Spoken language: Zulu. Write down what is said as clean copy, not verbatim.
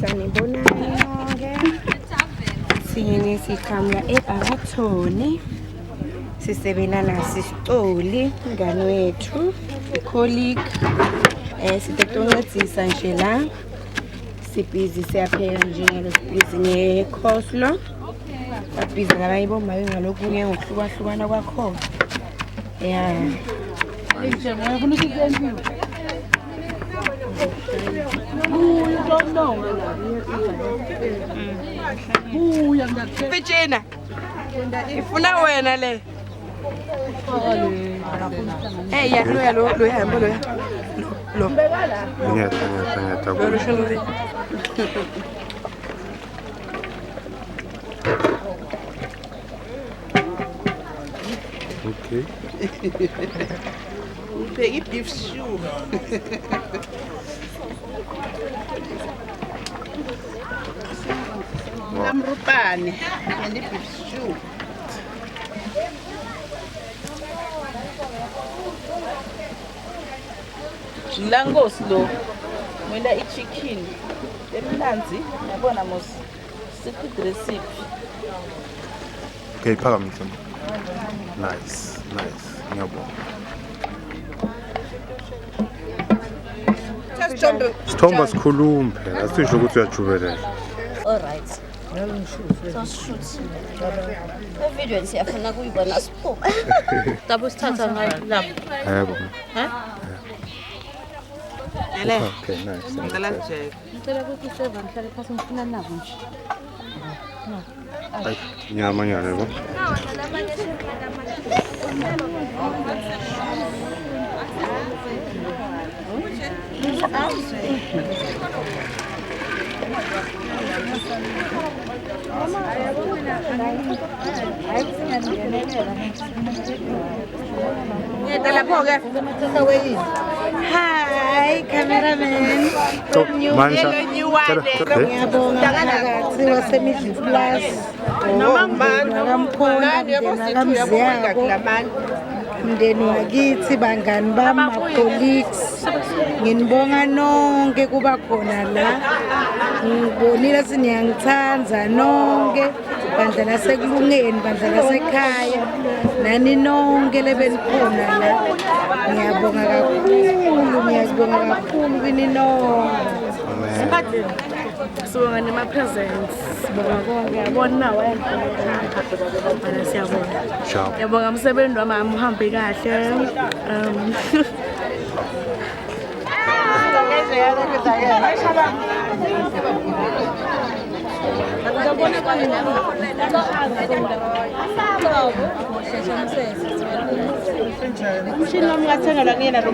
Sanibonani nonke. Siyini siqhamuka eBhakathoni. Sisebelana sisitoli ngane wethu, i-colleague. Sitoncedisa nje la. Sibhizi siyapheka nje ngesibhizi nge-coleslaw. Babhizi ngabanye bomake ngalokunye ngokuhlukahlukana kwakhona. Yeah. Pitchina. Ifuna wena le. Hey, ya lo hamba lo. Lo. Ngiyatha. Lo shonile. Okay. Ubheka beef stew. Namrupane and beef stew. Langos lo. Mina i-chicken. Emnanzi, yabona mos. Secret recipe. Okay, phakamisa. Nice. Ngiyabonga. Sithomba sikhuluma phela, asisho ukuthi uyajubelela. All right. So shoot. Evidweni siyafuna kuyibona siphuma. Dabu sithatha ngayo lapha. Yebo. Ele. Okay, nice. Ngicela nje. Ngicela ukuthi sova ngihlale phansi ngifuna nabo nje. Ay, nyama yebo. Hi, cameraman. Ngiyabonga phakathi waseMidli Plus. Mndeni wakithi, bangani bami, ma-colleagues. Nginibonga nonke kuba khona la. Ngibonile siniyangithanza nonke. Bandla lasekulungeni, bandla lasekhaya. Nani nonke lebenikhona la. Ngiyabonga kakhulu kini nonke. Sibonga nema-presents, sibonga konke, yabona nawe ayakho siyabonga. Ciao. Yabonga umsebenzi wami uhambe kahle. Umshini wami ngathengelwa kuyena lo